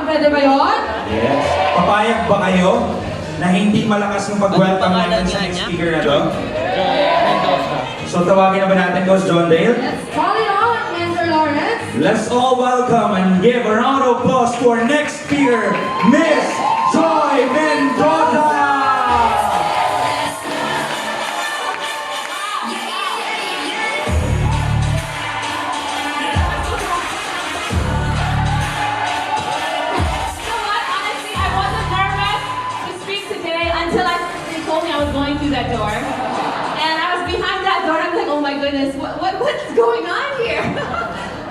Pwede ba yun? Yes. Papayag ba kayo na hindi malakas yung pag-welcome natin sa next speaker na to? Mendoza. So tawagin na ba natin, Coach John Dale? Let's call it on, Mr. Lawrence. Let's all welcome and give a round of applause to our next speaker, Miss Joy Mendoza! That door, and I was behind that door. I'm like, oh my goodness, what's going on here?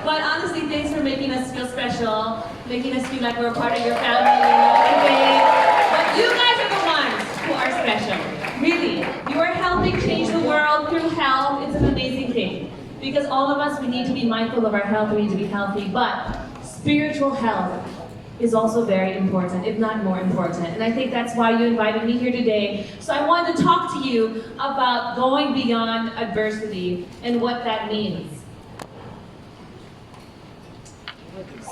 But honestly, thanks for making us feel special, making us feel like we're a part of your family. But you guys are the ones who are special. Really, you are helping change the world through health. It's an amazing thing because all of us, we need to be mindful of our health. We need to be healthy, but spiritual health is also very important, if not more important. And I think that's why you invited me here today. So I wanted to talk to you about going beyond adversity and what that means.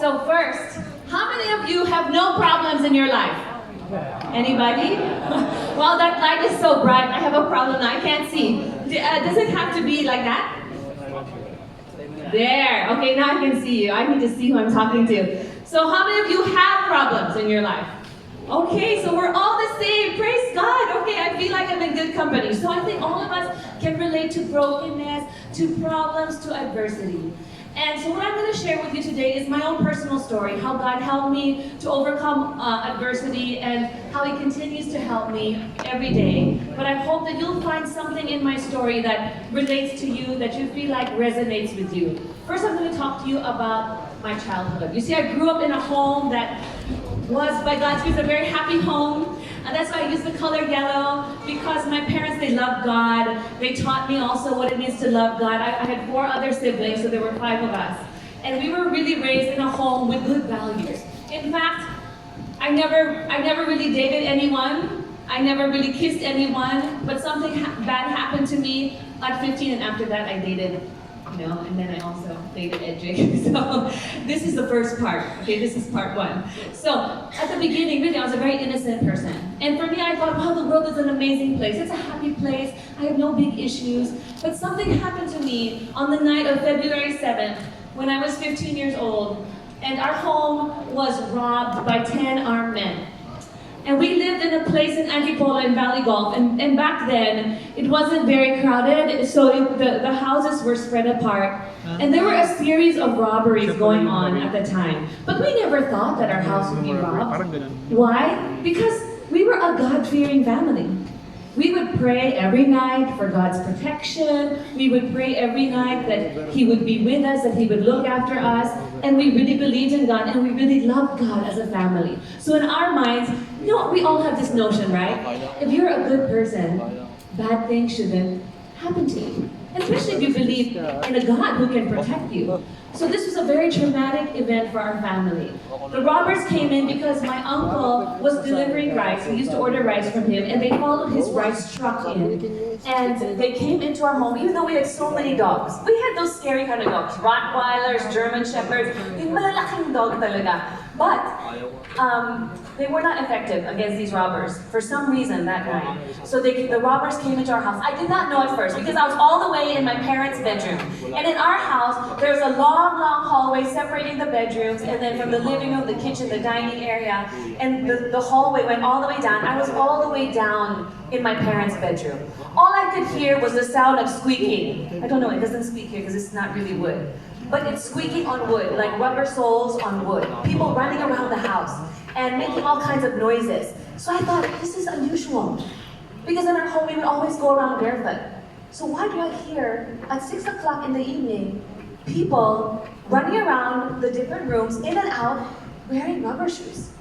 So first, how many of you have no problems in your life? Anybody? Well, that light is so bright, I have a problem now, I can't see. Does it have to be like that? There, okay, now I can see you. I need to see who I'm talking to. So how many of you have problems in your life? Okay, so we're all the same. Praise God. Okay, I feel like I'm in good company. So I think all of us can relate to brokenness, to problems, to adversity. And so what I'm going to share with you today is my own personal story, how God helped me to overcome adversity and how He continues to help me every day. But I hope that you'll find something in my story that relates to you, that you feel like resonates with you. First, I'm going to talk to you about my childhood. You see, I grew up in a home that was, by God's grace, a very happy home. And that's why I use the color yellow, because my parents, they loved God. They taught me also what it means to love God. I had 4 other siblings, so there were 5 of us. And we were really raised in a home with good values. In fact, I never really dated anyone. I never really kissed anyone, but something bad happened to me at 15, and after that I dated, and then I also dated Edric. So this is the first part. Okay, this is part 1. So at the beginning, really, I was a very innocent person. And for me, I thought, wow, the world is an amazing place. It's a happy place. I have no big issues. But something happened to me on the night of February 7th when I was 15 years old. And our home was robbed by 10 armed men. And we lived in a place in Antipolo in Valley Golf, and back then, it wasn't very crowded, so the houses were spread apart. And there were a series of robberies going on at the time. But we never thought that our house would be robbed. Why? Because we were a God-fearing family. We would pray every night for God's protection. We would pray every night that He would be with us, that He would look after us. And we really believed in God, and we really loved God as a family. So in our minds, we all have this notion, right? If you're a good person, bad things shouldn't happen to you. Especially if you believe in a God who can protect you. So this was a very traumatic event for our family. The robbers came in because my uncle was delivering rice. We used to order rice from him, and they followed his rice truck in. And they came into our home, even though we had so many dogs. We had those scary kind of dogs, Rottweilers, German Shepherds, yung malalaking dog talaga. But they were not effective against these robbers for some reason that night. So the robbers came into our house. I did not know at first because I was all the way in my parents' bedroom. And in our house, there's a long, long hallway separating the bedrooms, and then from the living room, the kitchen, the dining area, and the hallway went all the way down. I was all the way down in my parents' bedroom. All I could hear was the sound of squeaking. I don't know, it doesn't squeak here because it's not really wood. But it's squeaking on wood, like rubber soles on wood. People running around the house and making all kinds of noises. So I thought, this is unusual. Because in our home, we would always go around barefoot. So why do I hear, at 6 o'clock in the evening, people running around the different rooms, in and out, wearing rubber shoes?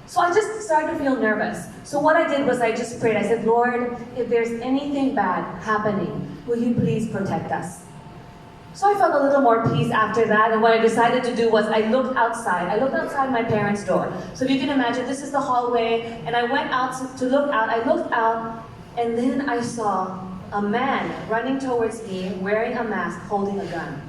So I just started to feel nervous. So what I did was I just prayed. I said, Lord, if there's anything bad happening, will you please protect us? So I felt a little more peace after that, and what I decided to do was I looked outside. I looked outside my parents' door. So if you can imagine, this is the hallway, and I went out to look out. I looked out, and then I saw a man running towards me, wearing a mask, holding a gun.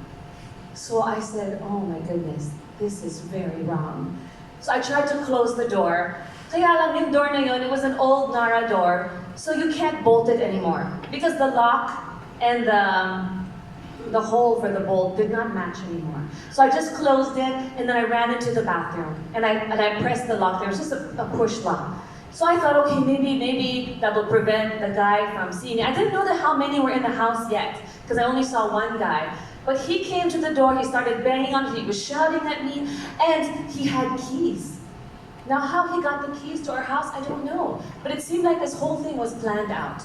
So I said, oh my goodness, this is very wrong. So I tried to close the door. Kaya lang yung door na yun, it was an old Nara door, so you can't bolt it anymore. Because the lock and the hole for the bolt did not match anymore. So I just closed it, and then I ran into the bathroom, and I pressed the lock. There was just a push lock. So I thought, okay, maybe that will prevent the guy from seeing it. I didn't know that how many were in the house yet, because I only saw one guy. But he came to the door, he started banging on it, he was shouting at me, and he had keys. Now how he got the keys to our house, I don't know. But it seemed like this whole thing was planned out.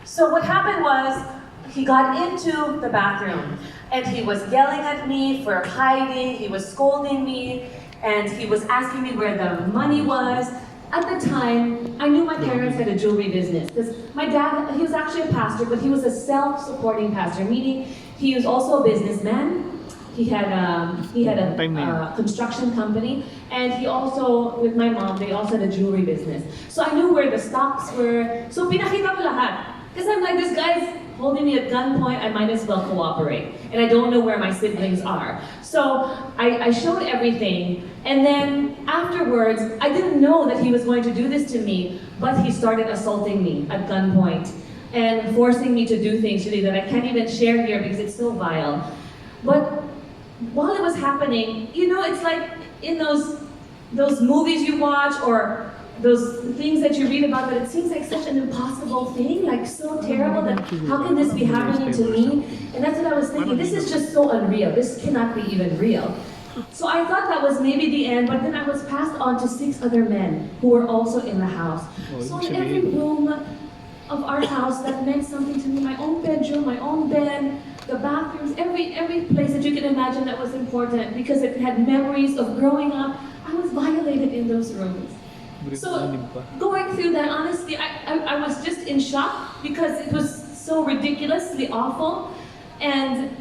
So what happened was, he got into the bathroom, and he was yelling at me for hiding, he was scolding me, and he was asking me where the money was. At the time, I knew my parents had a jewelry business, because my dad, he was actually a pastor, but he was a self-supporting pastor, meaning he was also a businessman. He had a construction company, and he also, with my mom, they also had a jewelry business. So I knew where the stocks were. So pinakita ko lahat. Because I'm like, this guy's holding me at gunpoint, I might as well cooperate. And I don't know where my siblings are. So I showed everything, and then afterwards, I didn't know that he was going to do this to me, but he started assaulting me at gunpoint and forcing me to do things really that I can't even share here because it's so vile. But while it was happening, you know, it's like in those movies you watch or those things that you read about, that it seems like such an impossible thing, like so terrible that how can this be happening to me? And that's what I was thinking, this is just so unreal, this cannot be even real. So I thought that was maybe the end, but then I was passed on to 6 other men who were also in the house. So in every room of our house, that meant something to me, my own bedroom, my own bed, the bathrooms, every place that you can imagine that was important because it had memories of growing up. I was violated in those rooms. So going through that, honestly, I was just in shock because it was so ridiculously awful, and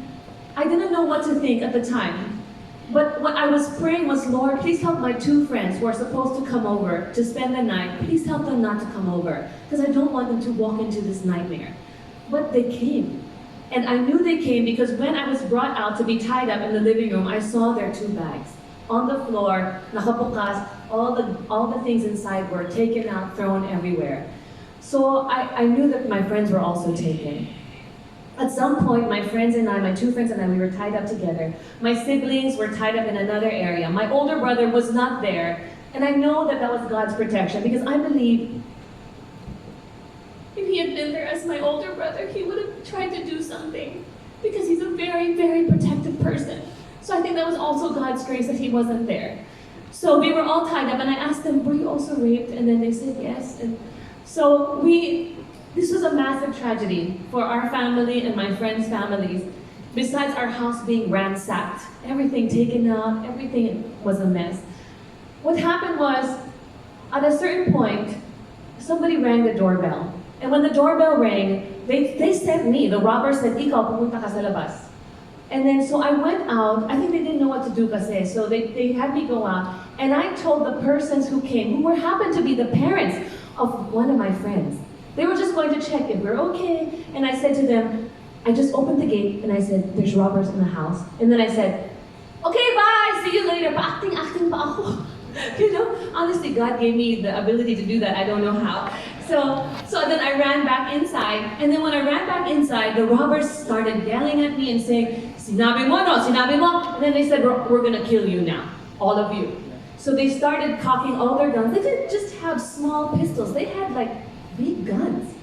I didn't know what to think at the time. But what I was praying was, Lord, please help my 2 friends who are supposed to come over to spend the night. Please help them not to come over, because I don't want them to walk into this nightmare. But they came. And I knew they came because when I was brought out to be tied up in the living room, I saw their 2 bags. On the floor, nakabukas, all the things inside were taken out, thrown everywhere. So I knew that my friends were also taken. At some point, my friends and I, my 2 friends and I, we were tied up together. My siblings were tied up in another area. My older brother was not there. And I know that that was God's protection because I believe if he had been there as my older brother, he would have tried to do something because he's a very, very protective person. So I think that was also God's grace that he wasn't there. So we were all tied up, and I asked them, were you also raped? And then they said yes. And so this was a massive tragedy for our family and my friends' families. Besides our house being ransacked, everything taken out, everything was a mess. What happened was, at a certain point, somebody rang the doorbell. And when the doorbell rang, they sent me, the robbers said, ikaw, pumunta ka sa labas. And then, so I went out. I think they didn't know what to do kasi, so they had me go out. And I told the persons who came, who happened to be the parents of one of my friends. They were just going to check if we're okay. And I said to them, I just opened the gate and I said, there's robbers in the house. And then I said, okay, bye, see you later. Pa-acting pa ako. You know, honestly, God gave me the ability to do that. I don't know how. So then I ran back inside, and then when I ran back inside, the robbers started yelling at me and saying, sinabi mo no, sinabi mo. And then they said, we're gonna kill you now, all of you. So they started cocking all their guns. They didn't just have small pistols, they had like big guns.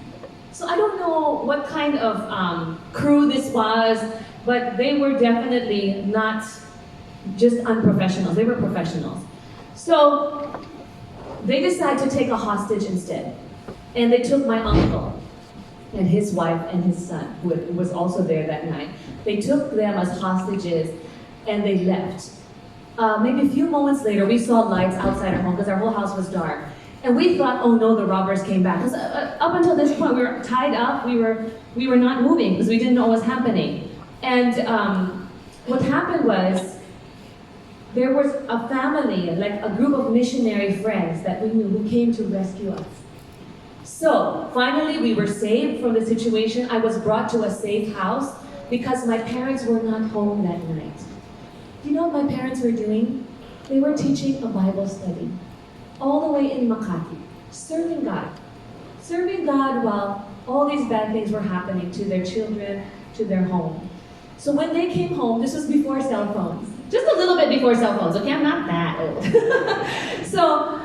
So I don't know what kind of crew this was, but they were definitely not just unprofessionals, they were professionals. So they decided to take a hostage instead. And they took my uncle and his wife and his son, who was also there that night. They took them as hostages and they left. Maybe a few moments later, we saw lights outside our home because our whole house was dark. And we thought, oh no, the robbers came back. Because up until this point, we were tied up, we were not moving because we didn't know what was happening. And what happened was, there was a family, like a group of missionary friends that we knew who came to rescue us. So finally we were saved from the situation. I was brought to a safe house because my parents were not home that night. Do you know what my parents were doing? They were teaching a Bible study all the way in Makati, serving God. Serving God while all these bad things were happening to their children, to their home. So when they came home, this was before cell phones. Just a little bit before cell phones, okay? I'm not that old. So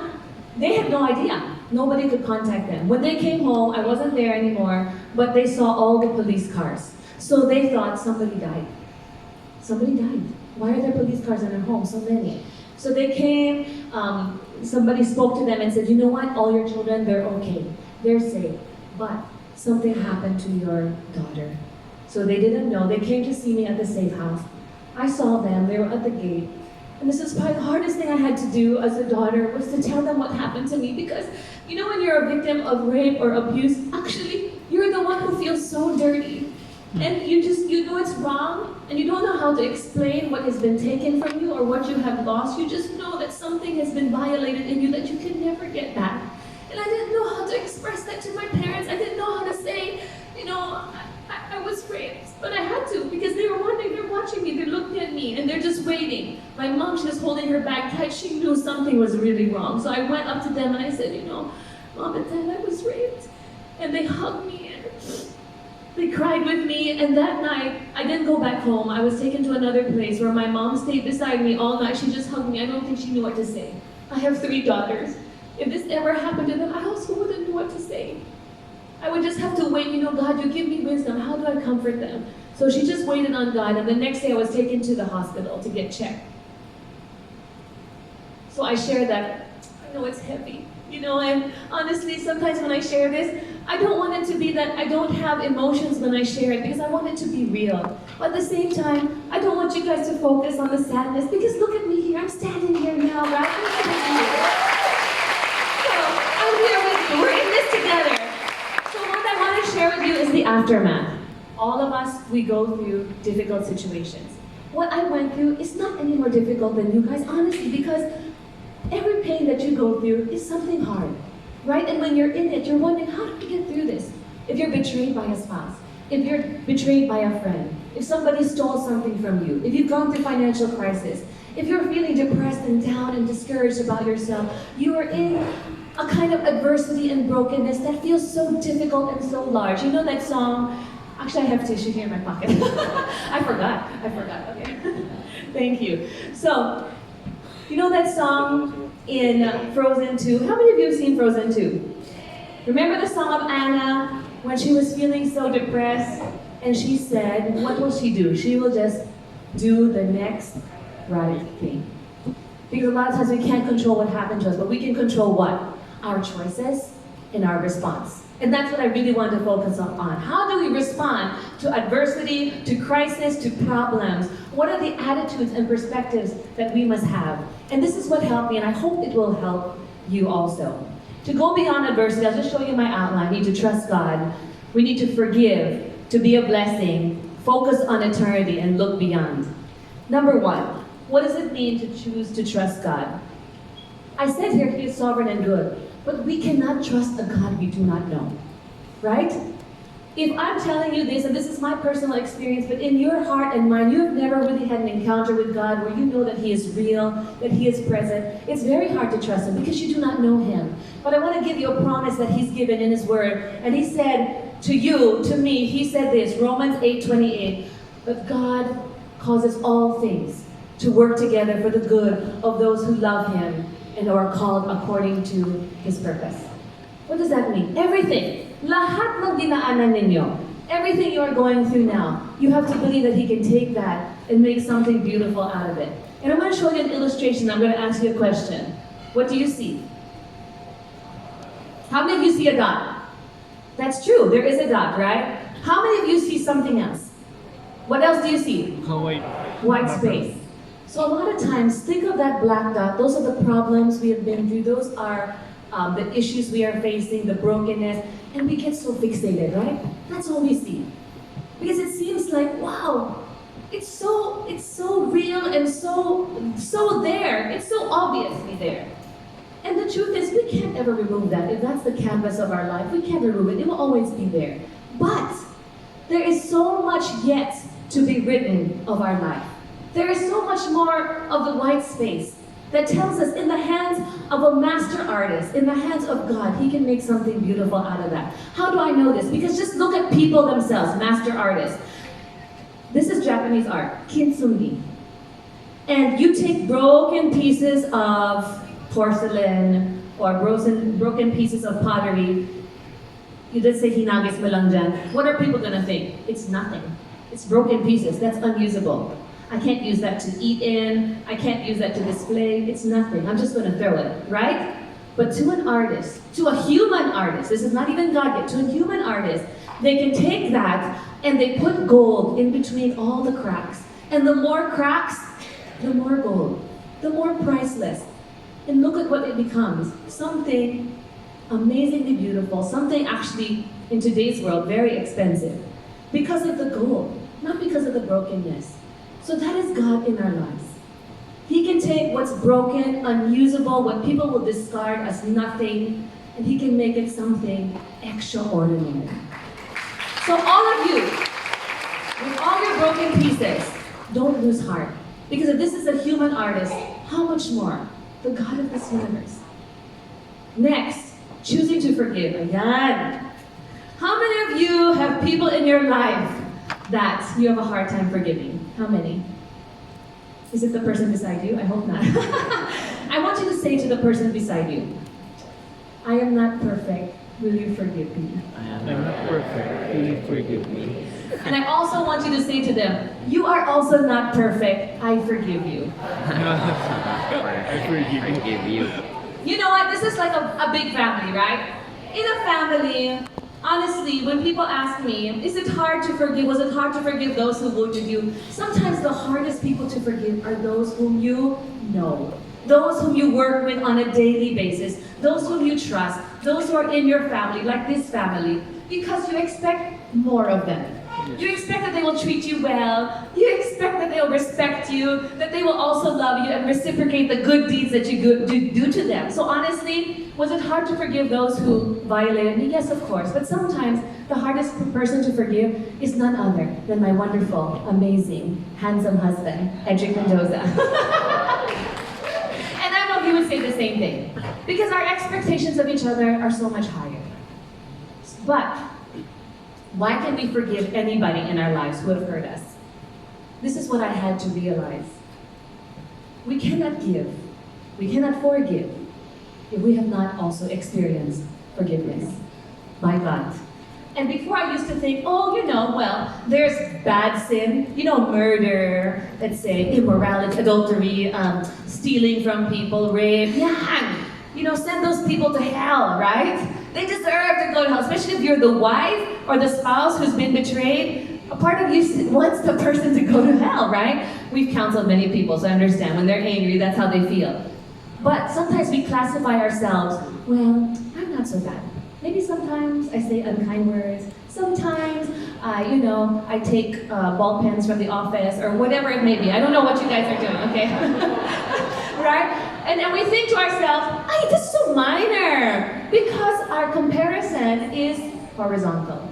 they had no idea. Nobody could contact them. When they came home, I wasn't there anymore, but they saw all the police cars. So they thought somebody died. Somebody died. Why are there police cars in their home? So many. So they came, somebody spoke to them and said, you know what, all your children, they're okay. They're safe. But something happened to your daughter. So they didn't know. They came to see me at the safe house. I saw them. They were at the gate. And this is probably the hardest thing I had to do as a daughter was to tell them what happened to me because, you know, when you're a victim of rape or abuse, actually, you're the one who feels so dirty. And you know it's wrong, and you don't know how to explain what has been taken from you or what you have lost. You just know that something has been violated in you that you can never get back. And I didn't know how to express that to my parents. I didn't know how to say, you know, I was raped, but I had to because they were wondering, they're watching me, they're looking at me, and they're just waiting. My mom, she was holding her bag tight. She knew something was really wrong. So I went up to them and I said, you know, Mom and Dad, I was raped. And they hugged me and they cried with me. And that night, I didn't go back home. I was taken to another place where my mom stayed beside me all night. She just hugged me. I don't think she knew what to say. I have 3 daughters. If this ever happened to them, I also wouldn't know what to say. I would just have to wait, you know, God, you give me wisdom. How do I comfort them? So she just waited on God, and the next day I was taken to the hospital to get checked. So I share that. I know it's heavy, you know, and honestly, sometimes when I share this, I don't want it to be that I don't have emotions when I share it, because I want it to be real. But at the same time, I don't want you guys to focus on the sadness, because look at me here, I'm standing here now, right? I'm here with you, we're in this together. Share with you is the aftermath. All of us, we go through difficult situations. What I went through is not any more difficult than you guys, honestly, because every pain that you go through is something hard, right? And when you're in it, you're wondering, how do we get through this? If you're betrayed by a spouse, if you're betrayed by a friend, if somebody stole something from you, if you've gone through financial crisis, if you're feeling depressed and down and discouraged about yourself, you are in a kind of adversity and brokenness that feels so difficult and so large. You know that song? Actually, I have tissue here in my pocket. I forgot, okay. Thank you. So, you know that song in Frozen 2? How many of you have seen Frozen 2? Remember the song of Anna when she was feeling so depressed and she said, what will she do? She will just do the next right thing. Because a lot of times we can't control what happened to us, but we can control what? Our choices and our response. And that's what I really want to focus on. How do we respond to adversity, to crisis, to problems? What are the attitudes and perspectives that we must have? And this is what helped me, and I hope it will help you also. To go beyond adversity, I'll just show you my outline. We need to trust God. We need to forgive, to be a blessing, focus on eternity, and look beyond. Number 1, what does it mean to choose to trust God? I said here, He is sovereign and good. But we cannot trust a God we do not know, right? If I'm telling you this, and this is my personal experience, but in your heart and mind, you have never really had an encounter with God where you know that He is real, that He is present, it's very hard to trust Him because you do not know Him. But I want to give you a promise that He's given in His Word. And He said to you, to me, He said this, Romans 8:28, but God causes all things to work together for the good of those who love Him and are called according to His purpose. What does that mean? Everything. Lahat ng dinaanan ninyo. Everything you are going through now, you have to believe that He can take that and make something beautiful out of it. And I'm going to show you an illustration. I'm going to ask you a question. What do you see? How many of you see a dot? That's true. There is a dot, right? How many of you see something else? What else do you see? White space. So a lot of times, think of that black dot. Those are the problems we have been through. Those are the issues we are facing, the brokenness, and we get so fixated, right? That's all we see. Because it seems like, wow, it's so real and so there. It's so obviously there. And the truth is, we can't ever remove that. If that's the canvas of our life, we can't remove it. It will always be there. But there is so much yet to be written of our life. There is so much more of the white space. that tells us in the hands of a master artist, in the hands of God, He can make something beautiful out of that. How do I know this? Because just look at people themselves, master artists. This is Japanese art, kintsugi. And you take broken pieces of porcelain or broken pieces of pottery. You just say hinagis mo lang dyan. What are people gonna think? It's nothing. It's broken pieces. That's unusable. I can't use that to eat in. I can't use that to display. It's nothing. I'm just gonna throw it, right? But to an artist, to a human artist, this is not even God yet, to a human artist, they can take that and they put gold in between all the cracks. And the more cracks, the more gold, the more priceless. And look at what it becomes. Something amazingly beautiful, something actually in today's world very expensive. Because of the gold, not because of the brokenness. So that is God in our lives. He can take what's broken, unusable, what people will discard as nothing, and He can make it something extraordinary. So all of you, with all your broken pieces, don't lose heart. Because if this is a human artist, how much more the God of this universe? Next, choosing to forgive. Ayan. How many of you have people in your life that you have a hard time forgiving? How many? Is it the person beside you? I hope not. I want you to say to the person beside you, I am not perfect. Will you forgive me? I am not perfect. Will you forgive me? And I also want you to say to them, you are also not perfect. I forgive you. I forgive you. You know what? This is like a big family, right? In a family, honestly, when people ask me, is it hard to forgive? Was it hard to forgive those who wounded you? Sometimes the hardest people to forgive are those whom you know. Those whom you work with on a daily basis. Those whom you trust. Those who are in your family, like this family. Because you expect more of them. You expect that they will treat you well. You expect that they'll respect you, that they will also love you and reciprocate the good deeds that you do to them. So honestly, was it hard to forgive those who violated me? Yes, of course. But sometimes the hardest person to forgive is none other than my wonderful, amazing, handsome husband, Edric Mendoza. And I know he would say the same thing. Because our expectations of each other are so much higher. But why can we forgive anybody in our lives who have hurt us? This is what I had to realize. We cannot give, we cannot forgive if we have not also experienced forgiveness by God. And before I used to think, oh, well, there's bad sin, murder, let's say, immorality, adultery, stealing from people, rape, send those people to hell, right? They deserve to go to hell, especially if you're the wife or the spouse who's been betrayed. A part of you wants the person to go to hell, right? We've counseled many people, so I understand. When they're angry, that's how they feel. But sometimes we classify ourselves, well, I'm not so bad. Maybe sometimes I say unkind words. Sometimes, I take ball pens from the office or whatever it may be. I don't know what you guys are doing, okay? Right? And we think to ourselves, this is so minor. Because our comparison is horizontal.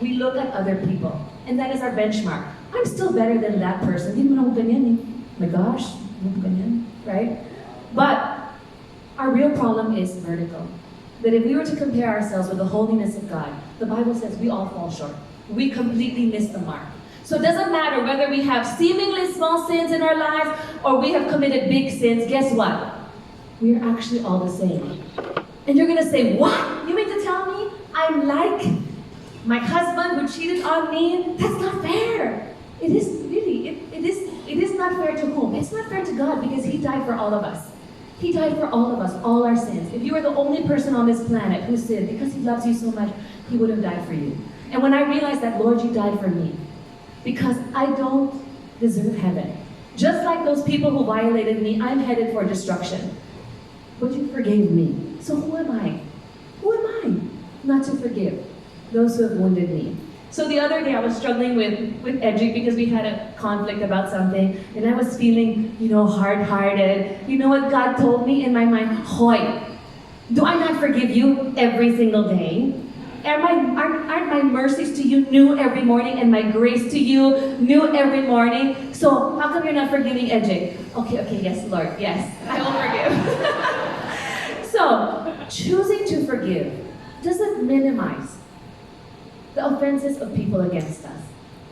We look at other people. And that is our benchmark. I'm still better than that person. Hindi mo na ako ganyan eh. My gosh, hindi mo ganyan, right? But our real problem is vertical. That if we were to compare ourselves with the holiness of God, the Bible says we all fall short. We completely miss the mark. So it doesn't matter whether we have seemingly small sins in our lives or we have committed big sins. Guess what? We're actually all the same. And you're going to say, what? You mean to tell me I'm like my husband who cheated on me? That's not fair. It is really, it is not fair to whom? It's not fair to God because He died for all of us. He died for all of us, all our sins. If you were the only person on this planet who sinned, because He loves you so much, He would have died for you. And when I realized that, Lord, you died for me, because I don't deserve heaven. Just like those people who violated me, I'm headed for destruction. But you forgave me. So who am I? Who am I not to forgive those who have wounded me? So the other day I was struggling with Edric because we had a conflict about something and I was feeling, hard-hearted. You know what God told me in my mind? Hoy, do I not forgive you every single day? Aren't my mercies to you new every morning and my grace to you new every morning? So how come you're not forgiving Ejik? Okay, yes, Lord, yes, I will forgive. So choosing to forgive doesn't minimize the offenses of people against us.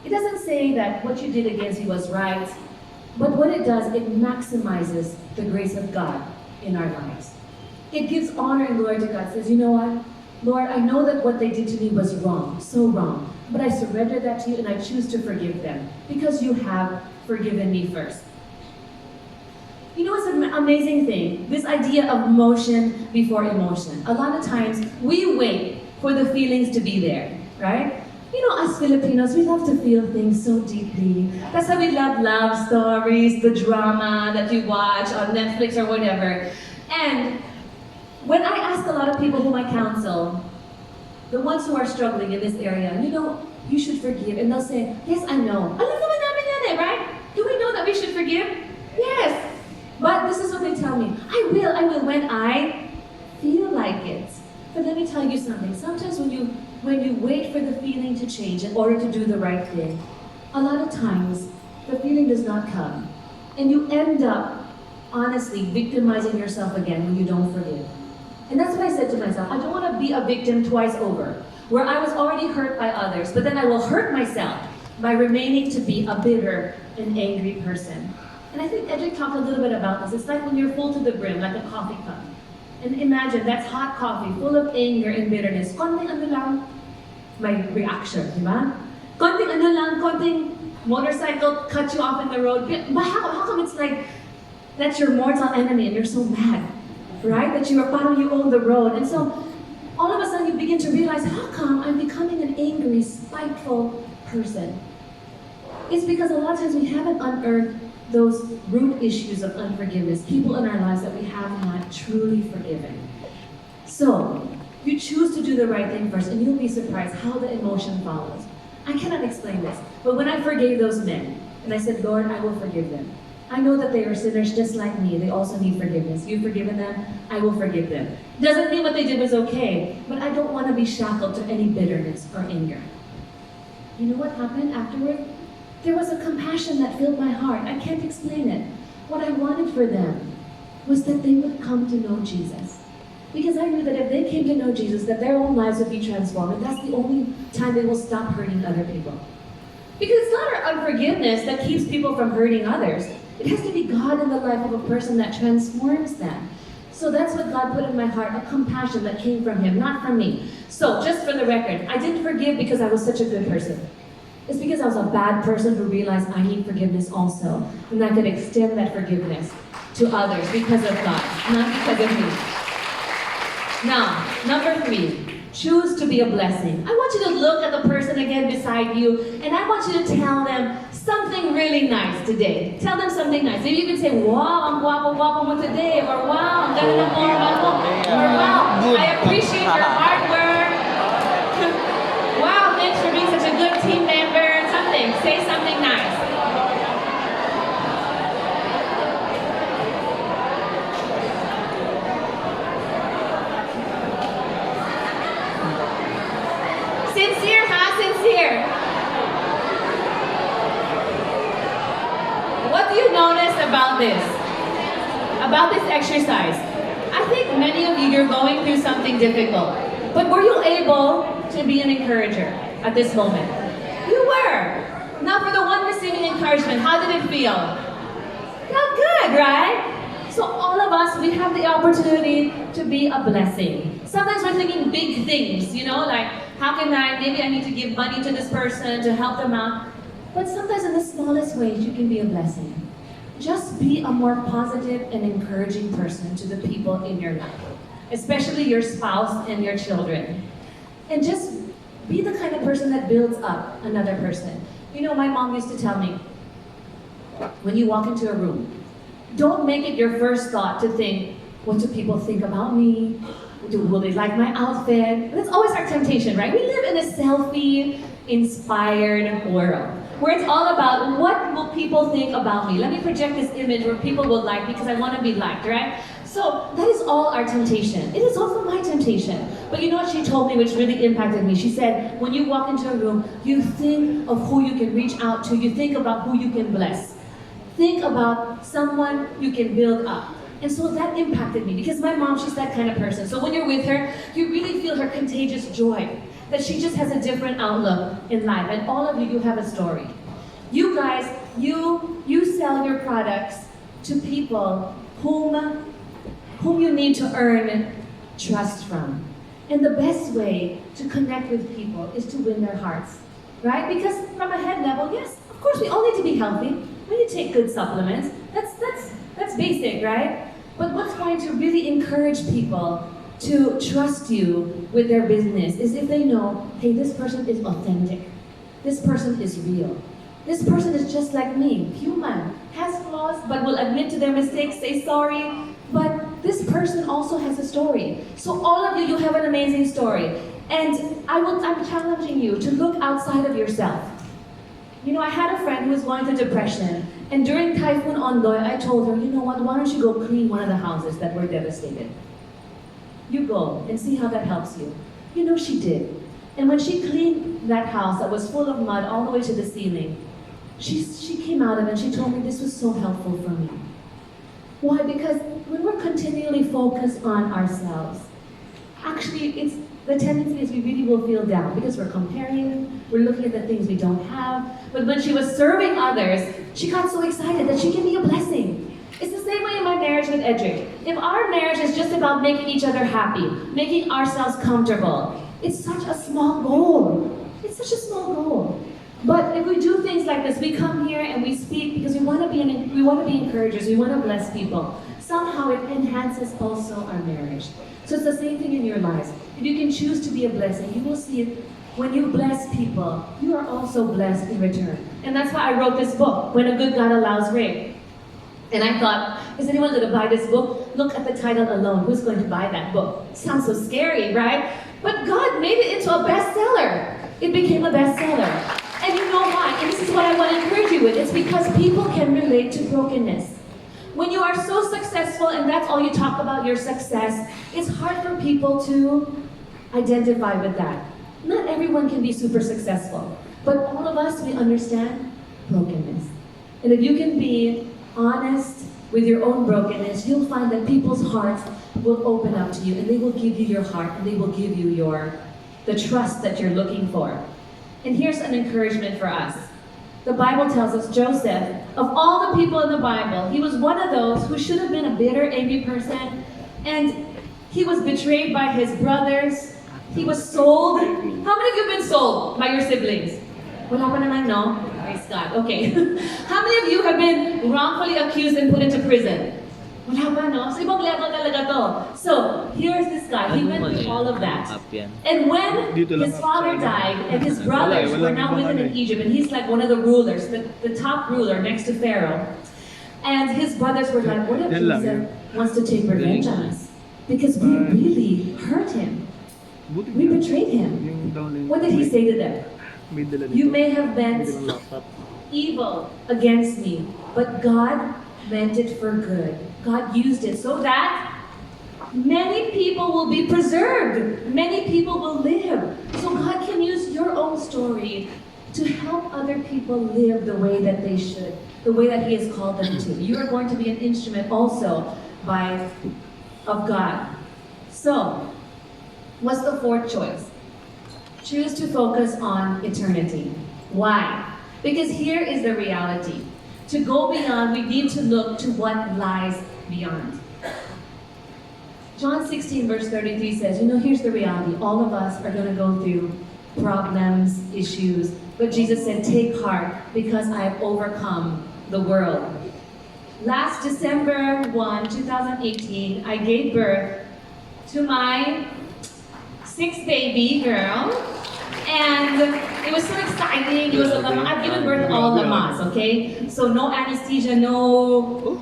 It doesn't say that what you did against me was right, but what it does, it maximizes the grace of God in our lives. It gives honor and glory to God. It says, you know what? Lord, I know that what they did to me was wrong, so wrong, but I surrender that to you and I choose to forgive them because you have forgiven me first. You know, it's an amazing thing, this idea of motion before emotion. A lot of times we wait for the feelings to be there, right? You know, as Filipinos, we love to feel things so deeply. That's why we love stories, the drama that you watch on Netflix or whatever. And when I ask a lot of people whom I counsel, the ones who are struggling in this area, you know, you should forgive. And they'll say, yes, I know. Alam naman namin yan eh, right? Do we know that we should forgive? Yes. But this is what they tell me. I will, when I feel like it. But let me tell you something. Sometimes when you wait for the feeling to change in order to do the right thing, a lot of times the feeling does not come. And you end up, honestly, victimizing yourself again when you don't forgive. And that's what I said to myself. I don't want to be a victim twice over, where I was already hurt by others, but then I will hurt myself by remaining to be a bitter and angry person. And I think Edric talked a little bit about this. It's like when you're full to the brim, like a coffee cup. And imagine, that's hot coffee, full of anger and bitterness. Konting ano lang, my reaction, di ba? Konting ano lang, konting motorcycle cut you off in the road. But how come it's like, that's your mortal enemy and you're so mad, right? That you own the road. And so, all of a sudden you begin to realize, how come I'm becoming an angry, spiteful person? It's because a lot of times we haven't unearthed those root issues of unforgiveness, people in our lives that we have not truly forgiven. So, you choose to do the right thing first, and you'll be surprised how the emotion follows. I cannot explain this, but when I forgave those men, and I said, Lord, I will forgive them. I know that they are sinners just like me. They also need forgiveness. You've forgiven them, I will forgive them. Doesn't mean what they did was okay, but I don't want to be shackled to any bitterness or anger. You know what happened afterward? There was a compassion that filled my heart. I can't explain it. What I wanted for them was that they would come to know Jesus. Because I knew that if they came to know Jesus, that their own lives would be transformed, and that's the only time they will stop hurting other people. Because it's not our unforgiveness that keeps people from hurting others. It has to be God in the life of a person that transforms them. So that's what God put in my heart, a compassion that came from Him, not from me. So, just for the record, I didn't forgive because I was such a good person. It's because I was a bad person who realized I need forgiveness also. And I could extend that forgiveness to others because of God, not because of me. Now, number 3, choose to be a blessing. I want you to look at the person again beside you, and I want you to tell them something really nice today. Tell them something nice. Maybe you can say, wow, ang guwapo-guwapo mo today, or wow, ang ganda ng forma mo, or wow, I appreciate your hard work. Wow, thanks for being such a good team member. Something, say something nice. Sincere, huh? Sincere. What do you notice about this? About this exercise? I think many of you, you're going through something difficult. But were you able to be an encourager at this moment? You were. Now for the one receiving encouragement, how did it feel? Felt good, right? So all of us, we have the opportunity to be a blessing. Sometimes we're thinking big things, you know, like, maybe I need to give money to this person to help them out. But sometimes in the smallest ways, you can be a blessing. Just be a more positive and encouraging person to the people in your life, especially your spouse and your children. And just be the kind of person that builds up another person. You know, my mom used to tell me, when you walk into a room, don't make it your first thought to think, what do people think about me? Will they like my outfit? That's always our temptation, right? We live in a selfie-inspired world, where it's all about what will people think about me? Let me project this image where people will like me because I want to be liked, right? So that is all our temptation. It is also my temptation. But you know what she told me, which really impacted me? She said, when you walk into a room, you think of who you can reach out to. You think about who you can bless. Think about someone you can build up. And so that impacted me because my mom, she's that kind of person. So when you're with her, you really feel her contagious joy, that she just has a different outlook in life. And all of you, you have a story. You guys, you sell your products to people whom you need to earn trust from. And the best way to connect with people is to win their hearts, right? Because from a head level, yes, of course we all need to be healthy. We need to take good supplements. That's basic, right? But what's going to really encourage people to trust you with their business is if they know, hey, this person is authentic. This person is real. This person is just like me, human, has flaws, but will admit to their mistakes, say sorry. But this person also has a story. So all of you have an amazing story. And I'm challenging you to look outside of yourself. You know, I had a friend who was going through depression, and during Typhoon Ondoy, I told her, you know what, why don't you go clean one of the houses that were devastated? You go and see how that helps you. You know, she did. And when she cleaned that house that was full of mud all the way to the ceiling, she came out of it and she told me this was so helpful for me. Why? Because when we're continually focused on ourselves, actually it's the tendency is we really will feel down because we're comparing, we're looking at the things we don't have. But when she was serving others, she got so excited that she can be a blessing. It's the same way in my marriage with Edric. If our marriage is just about making each other happy, making ourselves comfortable, it's such a small goal. It's such a small goal. But if we do things like this, we come here and we speak because we want to be encouragers, we want to bless people. Somehow it enhances also our marriage. So it's the same thing in your lives. If you can choose to be a blessing, you will see it. When you bless people, you are also blessed in return. And that's why I wrote this book, When a Good God Allows Rain. And I thought, is anyone going to buy this book? Look at the title alone. Who's going to buy that book? It sounds so scary, right? But God made it into a bestseller. It became a bestseller. And you know why? And this is what I want to encourage you with. It's because people can relate to brokenness. When you are so successful and that's all you talk about, your success, it's hard for people to identify with that. Not everyone can be super successful, but all of us, we understand brokenness. And if you can be honest with your own brokenness, you'll find that people's hearts will open up to you and they will give you your heart and they will give you the trust that you're looking for. And here's an encouragement for us. The Bible tells us Joseph, of all the people in the Bible, he was one of those who should have been a bitter, angry person, and he was betrayed by his brothers. He was sold. How many of you have been sold by your siblings? Wala pa naman, no? Praise God. Okay. How many of you have been wrongfully accused and put into prison? Wala pa, no? So ibang level talaga to. So, here's this guy. He went through all of that. And when his father died, and his brothers were now with him in Egypt, and he's like one of the rulers, the top ruler next to Pharaoh. And his brothers were like, what if Joseph wants to take revenge on us? Because we really hurt him. We betrayed him. What did he say to them? You may have meant evil against me, but God meant it for good. God used it so that many people will be preserved. Many people will live. So God can use your own story to help other people live the way that they should, the way that He has called them to. You are going to be an instrument also of God. So, what's the fourth choice? Choose to focus on eternity. Why? Because here is the reality. To go beyond, we need to look to what lies beyond. John 16 verse 33 says, here's the reality. All of us are going to go through problems, issues, but Jesus said, take heart because I have overcome the world. Last December 1, 2018, I gave birth to my sixth baby girl. And it was so exciting. It was I've given birth all lamas, okay? So no anesthesia, no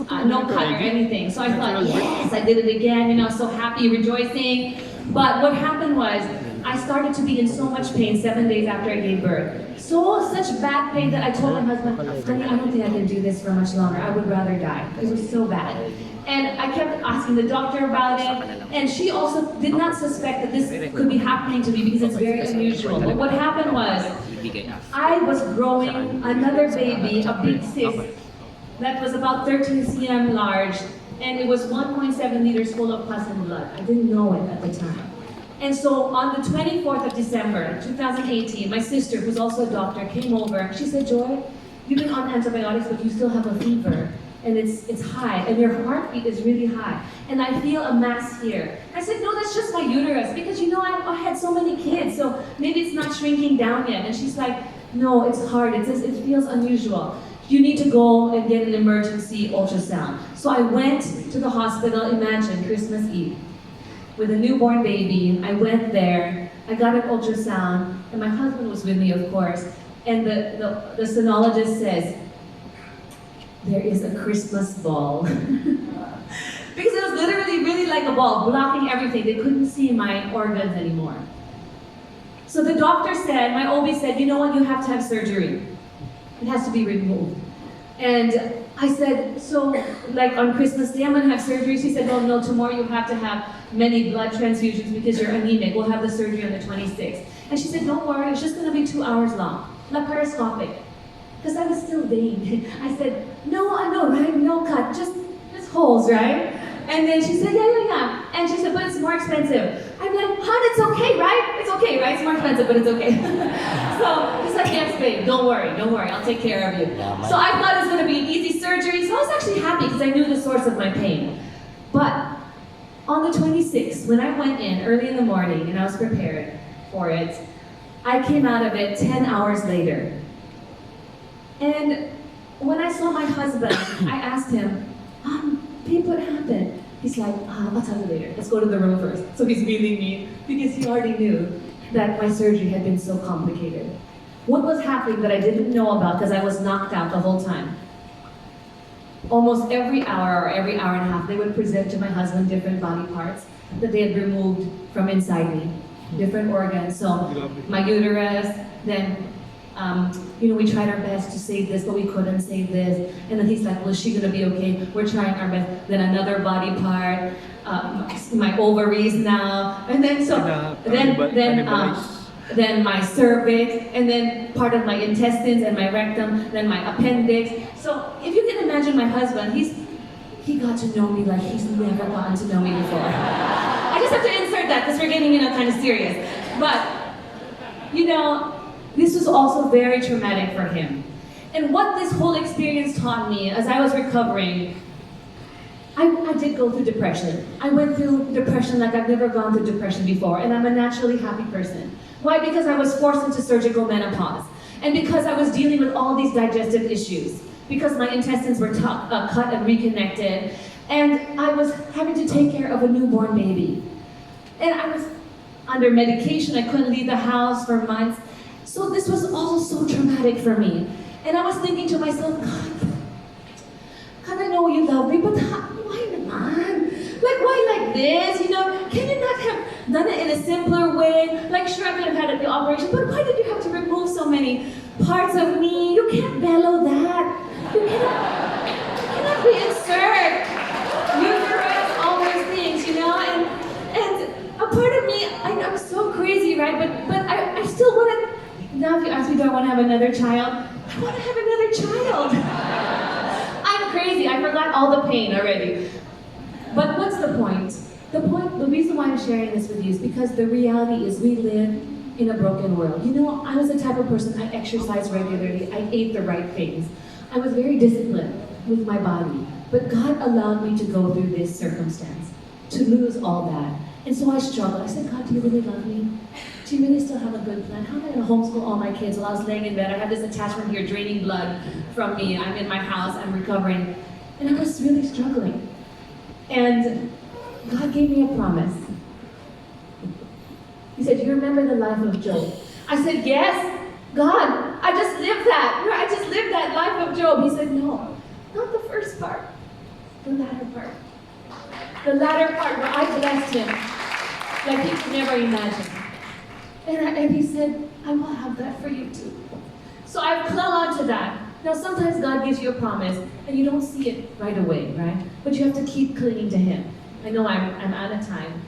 cut or anything. So I thought, yes, I did it again, so happy, rejoicing. But what happened was, I started to be in so much pain 7 days after I gave birth. Such bad pain that I told my husband, honey, I don't think I can do this for much longer. I would rather die. It was so bad. And I kept asking the doctor about it, and she also did not suspect that this could be happening to me because it's very unusual. But what happened was, I was growing another baby, a big cyst, that was about 13 cm large, and it was 1.7 liters full of pus and blood. I didn't know it at the time. And so on the 24th of December, 2018, my sister, who's also a doctor, came over. She said, Joy, you've been on antibiotics, but you still have a fever. And it's high, and your heartbeat is really high. And I feel a mass here. I said, no, that's just my uterus, because you know, I had so many kids, so maybe it's not shrinking down yet. And she's like, no, it's hard, it feels unusual. You need to go and get an emergency ultrasound. So I went to the hospital, imagine, Christmas Eve, with a newborn baby. I went there, I got an ultrasound, and my husband was with me, of course, and the sonologist says, there is a Christmas ball. Because it was literally really like a ball, blocking everything. They couldn't see my organs anymore. So the doctor said, my OB said, you know what, you have to have surgery. It has to be removed. And I said, so like on Christmas Day, I'm gonna have surgery? She said, oh no, tomorrow you have to have many blood transfusions because you're anemic. We'll have the surgery on the 26th. And she said, don't worry, it's just gonna be 2 hours long, laparoscopic. Because I was still vain. I said, no, I know, right? No cut, just holes, right? And then she said, yeah. And she said, but it's more expensive. I'm like, hon, it's okay, right? It's okay, right? It's more expensive, but it's okay. So he's like, yes, babe, don't worry, I'll take care of you. So I thought it was gonna be an easy surgery, so I was actually happy because I knew the source of my pain. But on the 26th, when I went in early in the morning and I was prepared for it, I came out of it 10 hours later. And when I saw my husband, I asked him, babe, what happened? He's like, I'll tell you later. Let's go to the room first. So he's wheeling me because he already knew that my surgery had been so complicated. What was happening that I didn't know about because I was knocked out the whole time? Almost every hour or every hour and a half, they would present to my husband different body parts that they had removed from inside me, different organs. So my uterus, then we tried our best to save this, but we couldn't save this. And then he's like, well, is she gonna be okay? We're trying our best. Then another body part, my ovaries now. And then then my cervix, and then part of my intestines and my rectum, then my appendix. So if you can imagine my husband, he got to know me like he's never gotten to know me before. I just have to insert that because we're getting kind of serious. But, this was also very traumatic for him. And what this whole experience taught me as I was recovering, I did go through depression. I went through depression like I've never gone through depression before, and I'm a naturally happy person. Why? Because I was forced into surgical menopause, and because I was dealing with all these digestive issues, because my intestines were cut and reconnected, and I was having to take care of a newborn baby. And I was under medication, I couldn't leave the house for months. So this was all so traumatic for me. And I was thinking to myself, God, I know you love me, but why not? Like, why like this? Can you not have done it in a simpler way? Like, sure, I could have had the operation, but why did you have to remove so many parts of me? You can't bellow that. You cannot reinsert uterus, all those things, And a part of me, I'm so crazy, right? But I still want to. Now if you ask me, do I want to have another child? I want to have another child. I'm crazy. I forgot all the pain already. But what's the point? The reason why I'm sharing this with you is because the reality is we live in a broken world. I was the type of person, I exercised regularly. I ate the right things. I was very disciplined with my body. But God allowed me to go through this circumstance, to lose all that. And so I struggled. I said, God, do you really love me? Do you really still have a good plan? How am I going to homeschool all my kids while I was laying in bed? I have this attachment here draining blood from me. I'm in my house, I'm recovering. And I was really struggling. And God gave me a promise. He said, do you remember the life of Job? I said, yes, God, I just lived that. I just lived that life of Job. He said, no, not the first part, the latter part. The latter part where I blessed him like he could never imagine. And he said, I will have that for you too. So I've clung on to that. Now, sometimes God gives you a promise and you don't see it right away, right? But you have to keep clinging to Him. I know I'm out of time.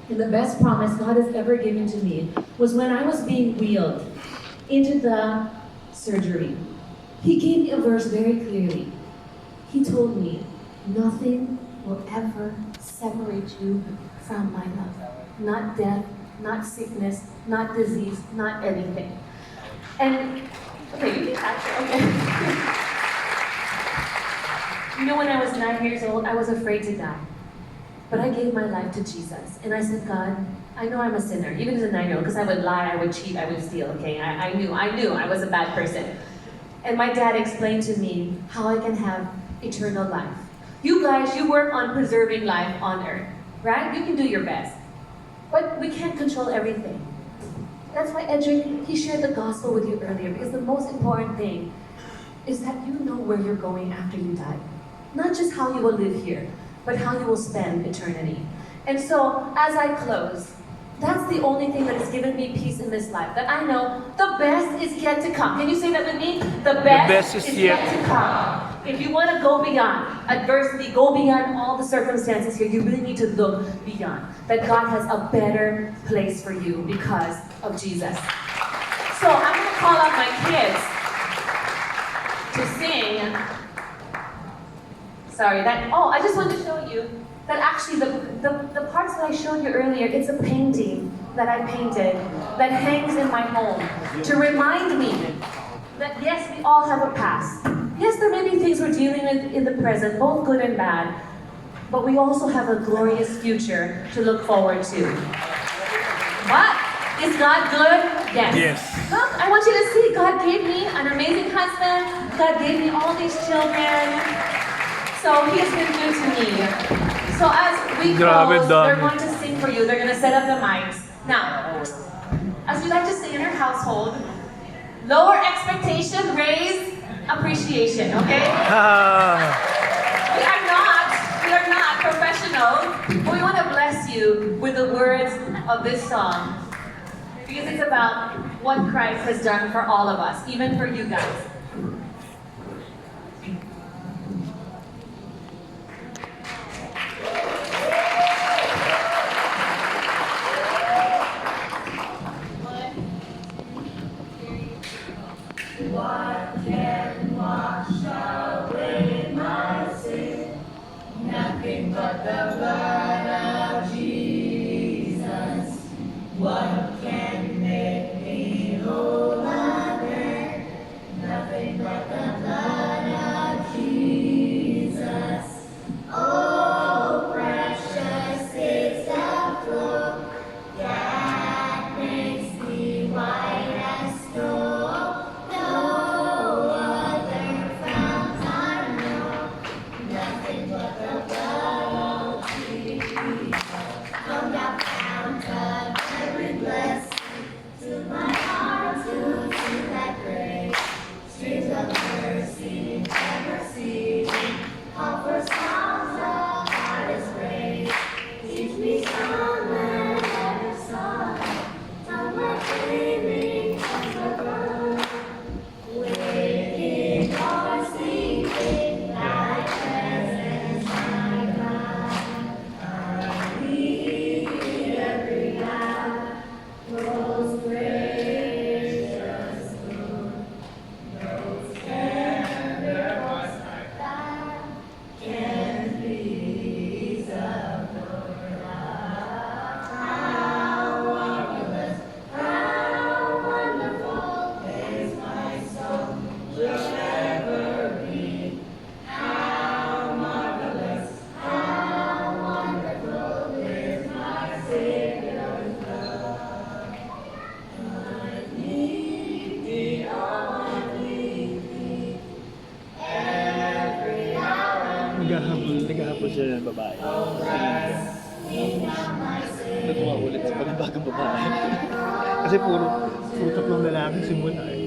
And the best promise God has ever given to me was when I was being wheeled into the surgery. He gave me a verse very clearly. He told me, nothing will ever separate you from my love. Not death, not sickness, not disease, not anything. And, okay, you can catch it, okay. You know, when I was 9 years old, I was afraid to die. But I gave my life to Jesus. And I said, God, I know I'm a sinner, even as a 9-year-old, because I would lie, I would cheat, I would steal, okay? I knew I was a bad person. And my dad explained to me how I can have eternal life. You guys, you work on preserving life on earth, right? You can do your best. But we can't control everything. That's why Edric, he shared the gospel with you earlier, because the most important thing is that you know where you're going after you die. Not just how you will live here, but how you will spend eternity. And so, as I close, that's the only thing that has given me peace in this life, that I know the best is yet to come. Can you say that with me? The best is yet to come. If you want to go beyond adversity, go beyond all the circumstances here, you really need to look beyond. That God has a better place for you because of Jesus. So I'm going to call out my kids to sing. Sorry, I just want to show you that actually the parts that I showed you earlier, it's a painting that I painted that hangs in my home to remind me that yes, we all have a past. Yes, there may be things we're dealing with in the present, both good and bad, but we also have a glorious future to look forward to. But is God good? Yes. Look, I want you to see, God gave me an amazing husband. God gave me all these children. So He has been good to me. So as we close, they're going to sing for you. They're going to set up the mics. Now, as we like to say in our household, lower expectation, raise appreciation, okay? We are not professionals, but we want to bless you with the words of this song. Because it's about what Christ has done for all of us, even for you guys. What can wash away my sin? Nothing but the blood of Jesus. What can make me whole again? Nothing but the blood of Jesus. Oh, precious is the flow that makes me white as snow. Naghahabol sila ng babae. Natuwa ulit sa panibagang babae. Kasi puro tatlong lalaki simula eh.